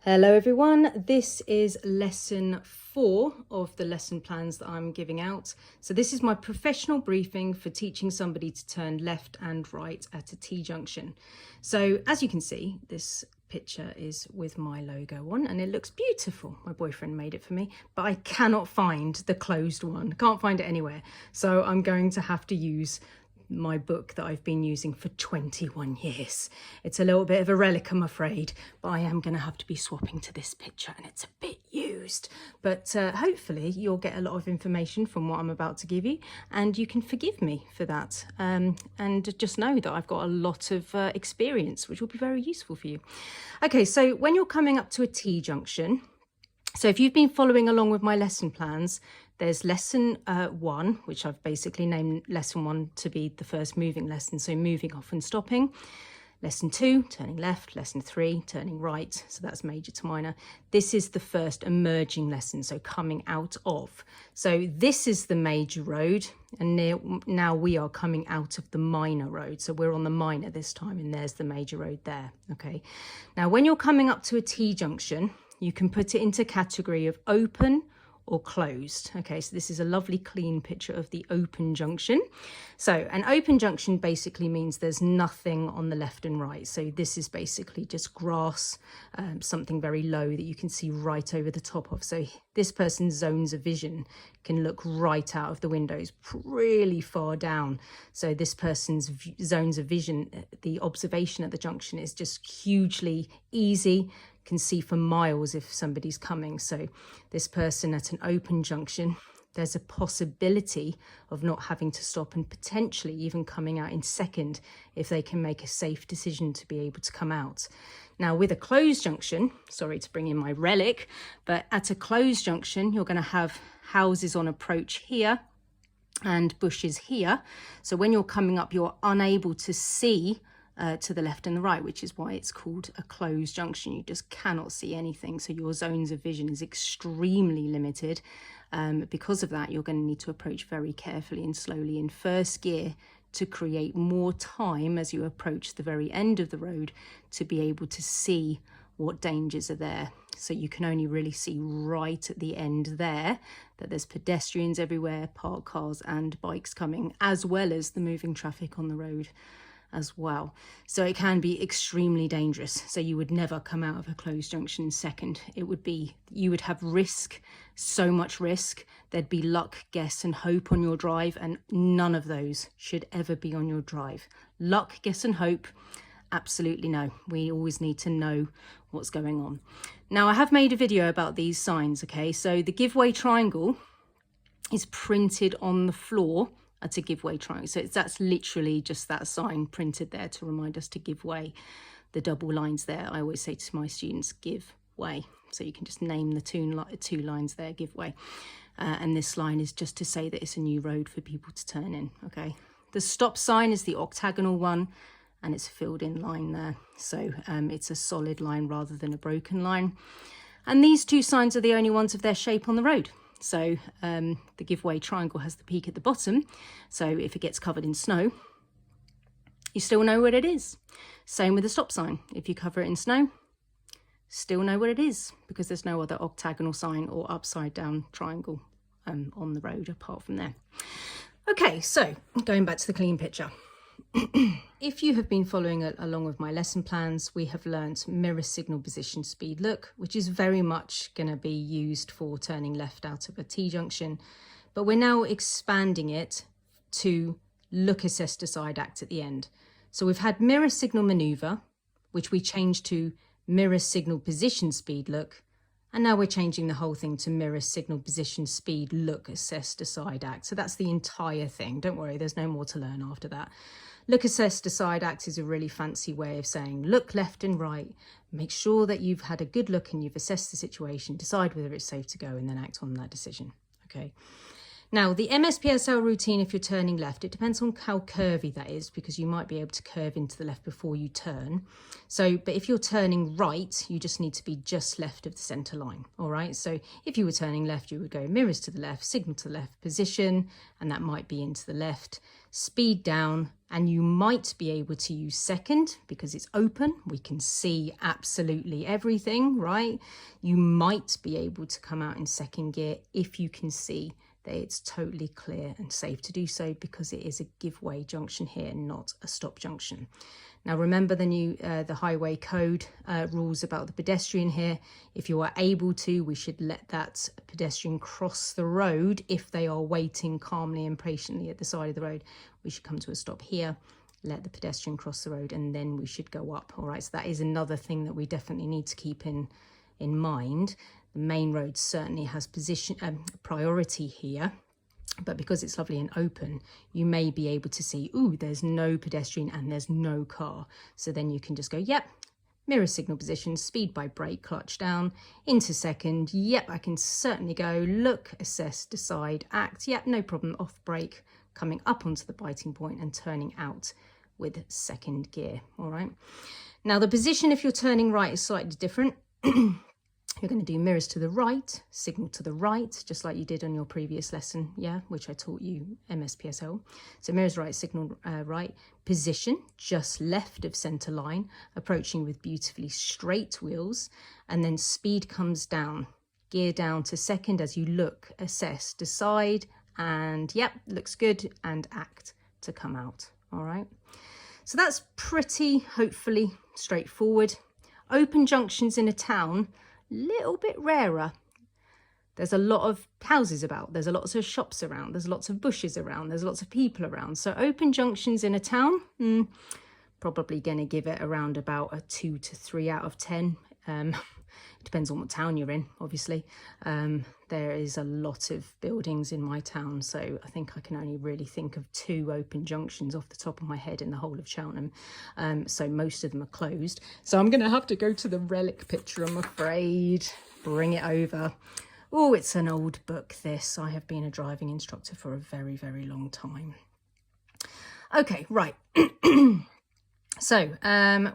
Hello everyone, this is lesson 4 of the lesson plans that I'm giving out. So this is my professional briefing for teaching somebody to turn left and right at a T-junction. So as you can see, this picture is with my logo on and it looks beautiful. My boyfriend made it for me, but I cannot find the closed one. Can't find it anywhere. So I'm going to have to use my book that I've been using for 21 years. It's a little bit of a relic, I'm afraid, but I am going to have to be swapping to this picture and it's a bit used. But hopefully you'll get a lot of information from what I'm about to give you and you can forgive me for that. And just know that I've got a lot of experience, which will be very useful for you. Okay, so when you're coming up to a T-junction, so if you've been following along with my lesson plans, there's lesson 1, which I've basically named lesson 1 to be the first moving lesson, so moving off and stopping. Lesson 2, turning left. Lesson 3, turning right. So that's major to minor. This is the first emerging lesson, so coming out of. So this is the major road, and now we are coming out of the minor road. So we're on the minor this time, and there's the major road there. Okay. Now, when you're coming up to a T-junction, you can put it into category of open or closed. Okay, so this is a lovely clean picture of the open junction. So an open junction basically means there's nothing on the left and right. So this is basically just grass, something very low that you can see right over the top of. So this person's zones of vision can look right out of the windows, really far down. So this person's zones of vision, the observation at the junction is just hugely easy, can see for miles if somebody's coming. So this person at an open junction, there's a possibility of not having to stop and potentially even coming out in second if they can make a safe decision to be able to come out. Now with a closed junction, sorry to bring in my relic, but at a closed junction, you're going to have houses on approach here and bushes here. So when you're coming up, you're unable to see to the left and the right, which is why it's called a closed junction. You just cannot see anything. So your zones of vision is extremely limited. Because of that, you're going to need to approach very carefully and slowly in first gear to create more time as you approach the very end of the road to be able to see what dangers are there. So you can only really see right at the end there that there's pedestrians everywhere, parked cars and bikes coming, as well as the moving traffic on the road as well. So it can be extremely dangerous. So you would never come out of a closed junction in second. It would be, you would have risk, so much risk. There'd be luck, guess and hope on your drive, and none of those should ever be on your drive. Luck, guess and hope, absolutely no. We always need to know what's going on. Now I have made a video about these signs, okay? So the give way triangle is printed on the floor at a give way triangle. So that's literally just that sign printed there to remind us to give way. The double lines there, I always say to my students, give way. So you can just name the two lines there, give way. And this line is just to say that it's a new road for people to turn in, okay? The stop sign is the octagonal one and it's a filled in line there. So it's a solid line rather than a broken line. And these two signs are the only ones of their shape on the road. So the give way triangle has the peak at the bottom. So if it gets covered in snow, you still know what it is. Same with the stop sign. If you cover it in snow, still know what it is because there's no other octagonal sign or upside down triangle on the road apart from there. Okay, so going back to the clean picture. If you have been following along with my lesson plans, we have learnt mirror signal position speed look, which is very much going to be used for turning left out of a T-junction, but we're now expanding it to look, assess, decide, act at the end. So we've had mirror signal maneuver, which we changed to mirror signal position speed look, and now we're changing the whole thing to mirror signal position speed look, assess, decide, act. So that's the entire thing. Don't worry, there's no more to learn after that. Look, assess, decide, act is a really fancy way of saying look left and right, make sure that you've had a good look and you've assessed the situation, decide whether it's safe to go and then act on that decision. Okay. Now the MSPSL routine, if you're turning left, it depends on how curvy that is because you might be able to curve into the left before you turn. So, but if you're turning right, you just need to be just left of the center line. All right. So if you were turning left, you would go mirrors to the left, signal to the left, position, and that might be into the left. speed down, and you might be able to use second because it's open. We can see absolutely everything, right? You might be able to come out in second gear if you can see that it's totally clear and safe to do so, because it is a give-way junction here, not a stop junction. Now remember the highway code rules about the pedestrian here. If you are able to, we should let that pedestrian cross the road. If they are waiting calmly and patiently at the side of the road, we should come to a stop here, let the pedestrian cross the road, and then we should go up. All right, so that is another thing that we definitely need to keep in mind. The main road certainly has priority here, but because it's lovely and open, you may be able to see, ooh, there's no pedestrian and there's no car. So then you can just go, yep, mirror signal position, speed by brake, clutch down, into second. Yep, I can certainly go, look, assess, decide, act. Yep, no problem, off brake, coming up onto the biting point and turning out with second gear. All right. Now the position, if you're turning right, is slightly different. You're going to do mirrors to the right, signal to the right, just like you did on your previous lesson, yeah, which I taught you MSPSL. So mirrors right, signal right, position just left of center line, approaching with beautifully straight wheels, and then speed comes down, gear down to second as you look, assess, decide, and yep, looks good, and act to come out. All right. So that's pretty, hopefully, straightforward. Open junctions in a town, little bit rarer. There's a lot of houses about, there's lots of shops around, there's lots of bushes around, there's lots of people around. So open junctions in a town, probably going to give it around about a 2 to 3 out of 10. It depends on what town you're in, obviously. There is a lot of buildings in my town, so I think I can only really think of 2 open junctions off the top of my head in the whole of Cheltenham. So most of them are closed. So I'm going to have to go to the relic picture, I'm afraid. Bring it over. Oh, it's an old book, this. I have been a driving instructor for a very, very long time. Okay, right. So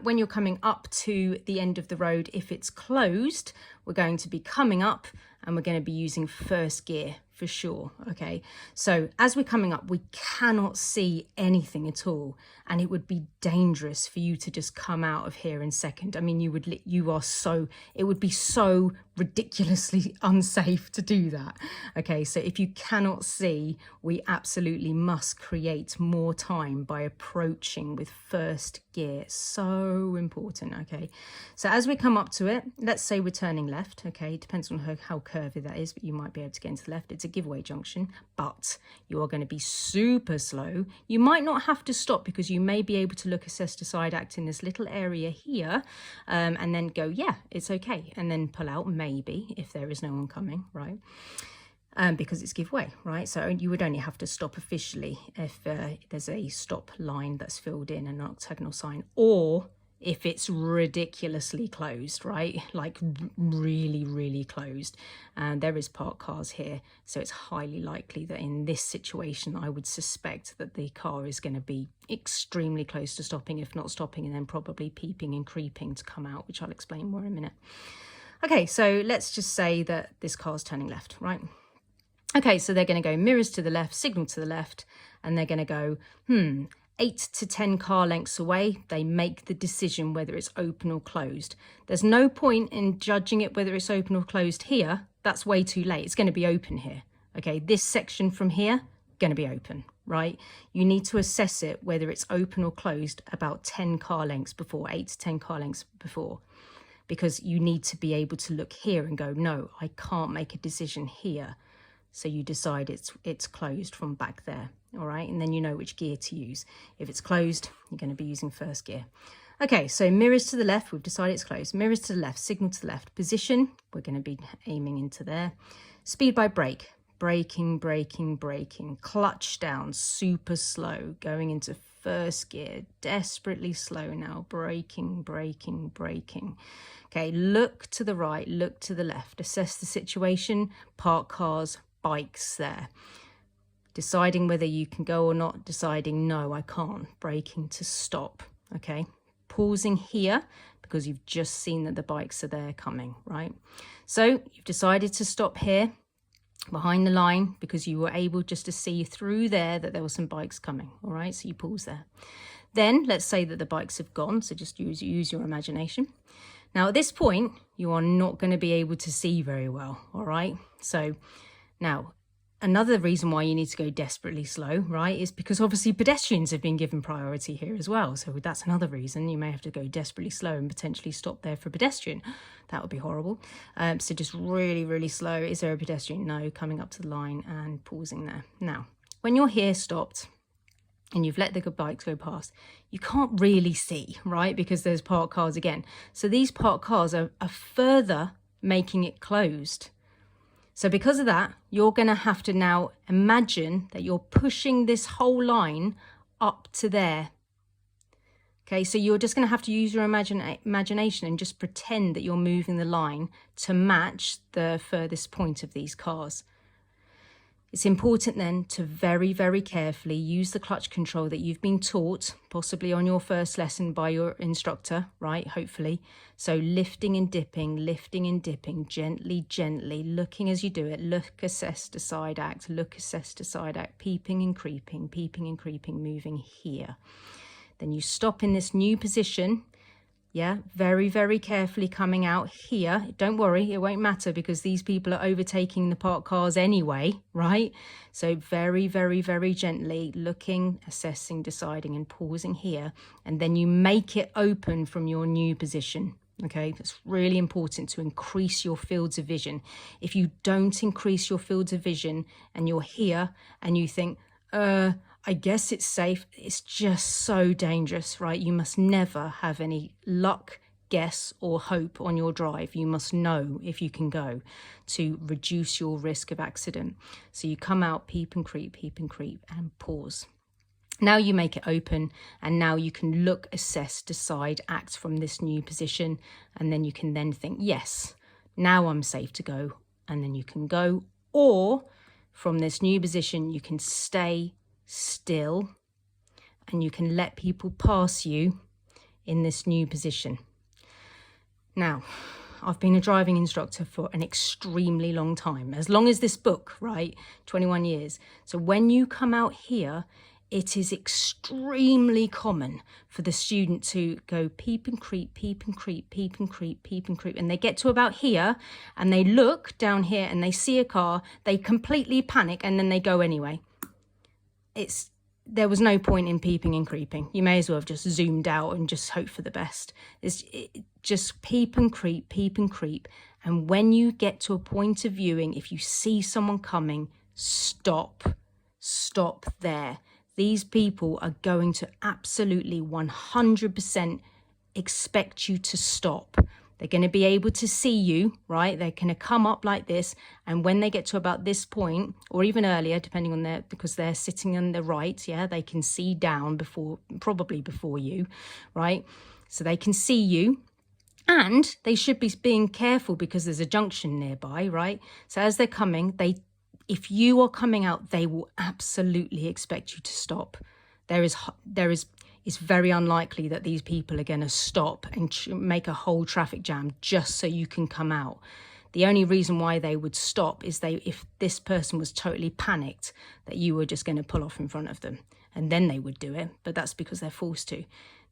when you're coming up to the end of the road, if it's closed, we're going to be coming up and we're going to be using first gear for sure. Okay, so as we're coming up, we cannot see anything at all, and it would be dangerous for you to just come out of here in second. I mean, it would be so ridiculously unsafe to do that. Okay, so if you cannot see, we absolutely must create more time by approaching with first gear. So important. Okay, so as we come up to it, let's say we're turning left. Okay, depends on how curvy that is, but you might be able to get into the left. It's a giveaway junction, but you are going to be super slow. You might not have to stop because you may be able to look, assess, decide, act in this little area here, and then go, yeah, it's okay, and then pull out maybe if there is no one coming, right? Because it's giveaway, right? So you would only have to stop officially if there's a stop line that's filled in, an octagonal sign, or if it's ridiculously closed, right? Like really, really closed. And there is parked cars here. So it's highly likely that in this situation, I would suspect that the car is going to be extremely close to stopping, if not stopping, and then probably peeping and creeping to come out, which I'll explain more in a minute. Okay, so let's just say that this car's turning left, right? Okay, so they're going to go mirrors to the left, signal to the left, and they're going to go, 8 to 10 car lengths away, they make the decision whether it's open or closed. There's no point in judging it whether it's open or closed here. That's way too late. It's going to be open here. Okay, this section from here, going to be open, right? You need to assess it whether it's open or closed about 10 car lengths before, 8 to 10 car lengths before, because you need to be able to look here and go, no, I can't make a decision here. So you decide it's closed from back there, all right? And then you know which gear to use. If it's closed, you're going to be using first gear. Okay, so mirrors to the left, we've decided it's closed. Mirrors to the left, signal to the left. Position, we're going to be aiming into there. Speed by brake, braking, braking, braking. Clutch down, super slow, going into first gear, desperately slow now, braking, braking, braking. Okay, look to the right, look to the left. Assess the situation, park cars, bikes there, deciding whether you can go or not, deciding no, I can't, braking to stop. Okay, pausing here because you've just seen that the bikes are there coming, right? So you've decided to stop here. behind the line, because you were able just to see through there that there were some bikes coming. All right, so you pause there. Then let's say that the bikes have gone, so just use your imagination. Now at this point, you are not going to be able to see very well. All right, so now another reason why you need to go desperately slow, right, is because obviously pedestrians have been given priority here as well. So that's another reason you may have to go desperately slow and potentially stop there for a pedestrian. That would be horrible. So just really, really slow. Is there a pedestrian? No. Coming up to the line and pausing there. Now, when you're here stopped and you've let the bikes go past, you can't really see, right, because there's parked cars again. So these parked cars are further making it closed. So because of that, you're going to have to now imagine that you're pushing this whole line up to there. Okay, so you're just going to have to use your imagination and just pretend that you're moving the line to match the furthest point of these cars. It's important then to very, very carefully use the clutch control that you've been taught, possibly on your first lesson by your instructor, right? Hopefully. So lifting and dipping, gently, gently, looking as you do it. Look, assess, decide, act. Look, assess, decide, act. Peeping and creeping, moving here. Then you stop in this new position. Yeah, very, very carefully coming out here. Don't worry, it won't matter because these people are overtaking the parked cars anyway, right? So very, very, very gently looking, assessing, deciding and pausing here. And then you make it open from your new position. Okay, that's really important to increase your fields of vision. If you don't increase your fields of vision and you're here and you think, I guess it's safe, it's just so dangerous, right? You must never have any luck, guess or hope on your drive. You must know if you can go to reduce your risk of accident. So you come out, peep and creep and pause. Now you make it open and now you can look, assess, decide, act from this new position. And then you can then think, yes, now I'm safe to go. And then you can go, or from this new position, you can stay still and you can let people pass you in this new position. Now, I've been a driving instructor for an extremely long time, as long as this book, right? 21 years. So when you come out here, it is extremely common for the student to go peep and creep, and they get to about here and they look down here and they see a car, they completely panic and then they go anyway. There was no point in peeping and creeping. You may as well have just zoomed out and just hope for the best. Just peep and creep. And when you get to a point of viewing, if you see someone coming, stop there. These people are going to absolutely 100% expect you to stop. They're going to be able to see you, right? They're going to come up like this. And when they get to about this point, or even earlier, depending on because they're sitting on the right, yeah, they can see down probably before you, right? So they can see you. And they should be being careful because there's a junction nearby, right? So as they're coming, if you are coming out, they will absolutely expect you to stop. It's very unlikely that these people are going to stop and make a whole traffic jam just so you can come out. The only reason why they would stop is if this person was totally panicked that you were just going to pull off in front of them, and then they would do it, but that's because they're forced to.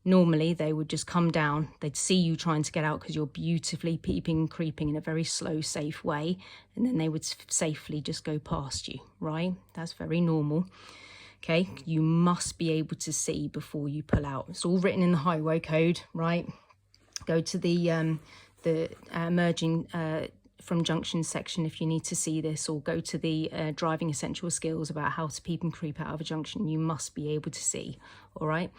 Normally, they would just come down, they'd see you trying to get out because you're beautifully peeping and creeping in a very slow, safe way, and then they would safely just go past you, right? That's very normal. Okay, you must be able to see before you pull out. It's all written in the highway code, right? Go to the emerging from junction section if you need to see this, or go to the driving essential skills about how to peep and creep out of a junction. You must be able to see, all right?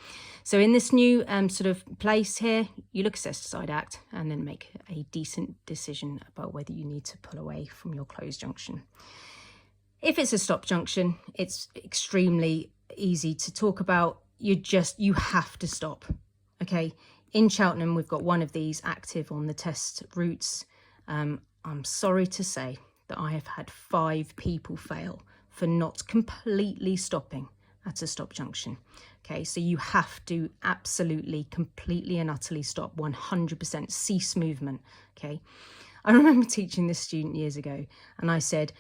So in this new sort of place here, you look, assess, decide, act, and then make a decent decision about whether you need to pull away from your closed junction. If it's a stop junction, it's extremely easy to talk about. You have to stop, okay? In Cheltenham, we've got one of these active on the test routes. I'm sorry to say that I have had 5 people fail for not completely stopping at a stop junction. Okay, so you have to absolutely, completely and utterly stop, 100% cease movement, okay? I remember teaching this student years ago and I said,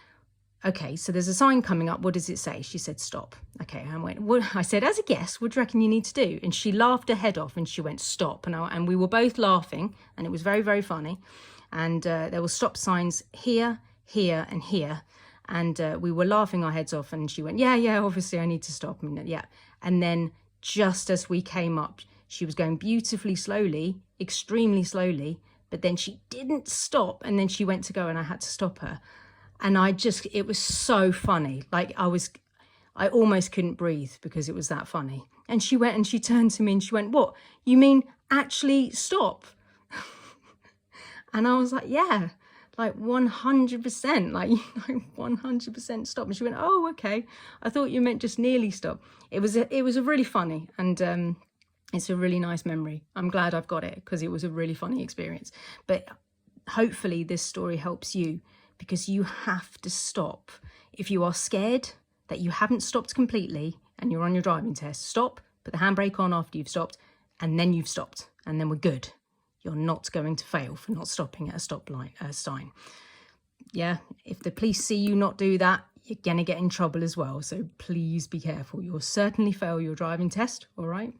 Okay, so there's a sign coming up. What does it say? She said, stop. Okay, I went, what? I said, as a guess, what do you reckon you need to do? And she laughed her head off and she went, stop. And we were both laughing and it was very, very funny. And there were stop signs here, here and here. And we were laughing our heads off and she went, yeah, obviously I need to stop. Yeah. And then just as we came up, she was going beautifully slowly, extremely slowly, but then she didn't stop. And then she went to go and I had to stop her. And it was so funny. Like I almost couldn't breathe because it was that funny. And she went and she turned to me and she went, what? You mean actually stop? And I was like, yeah, like 100%, like 100% stop. And she went, oh, okay. I thought you meant just nearly stop. It was a really funny and it's a really nice memory. I'm glad I've got it because it was a really funny experience. But hopefully this story helps you, because you have to stop. If you are scared that you haven't stopped completely and you're on your driving test, stop, put the handbrake on after you've stopped, and then you've stopped, and then we're good. You're not going to fail for not stopping at a stop sign. Yeah, if the police see you not do that, you're going to get in trouble as well. So please be careful. You'll certainly fail your driving test, all right?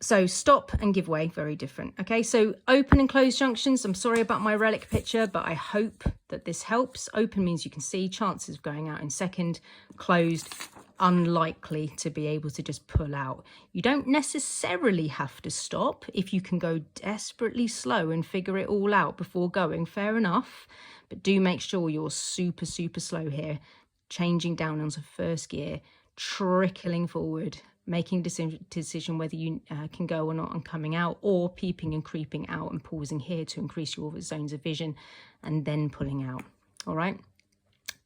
So stop and give way, very different. Okay, so open and closed junctions. I'm sorry about my relic picture, but I hope that this helps. Open means you can see, chances of going out in second. Closed, unlikely to be able to just pull out. You don't necessarily have to stop. If you can go desperately slow and figure it all out before going, fair enough. But do make sure you're super, super slow here. Changing down onto first gear, trickling forward, making decision whether you can go or not and coming out, or peeping and creeping out and pausing here to increase your zones of vision and then pulling out. All right.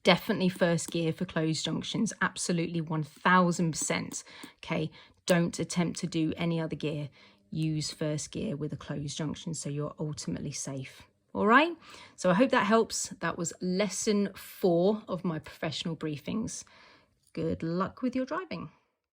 Definitely first gear for closed junctions. Absolutely 1000%. Okay. Don't attempt to do any other gear. Use first gear with a closed junction so you're ultimately safe. All right. So I hope that helps. That was lesson 4 of my professional briefings. Good luck with your driving.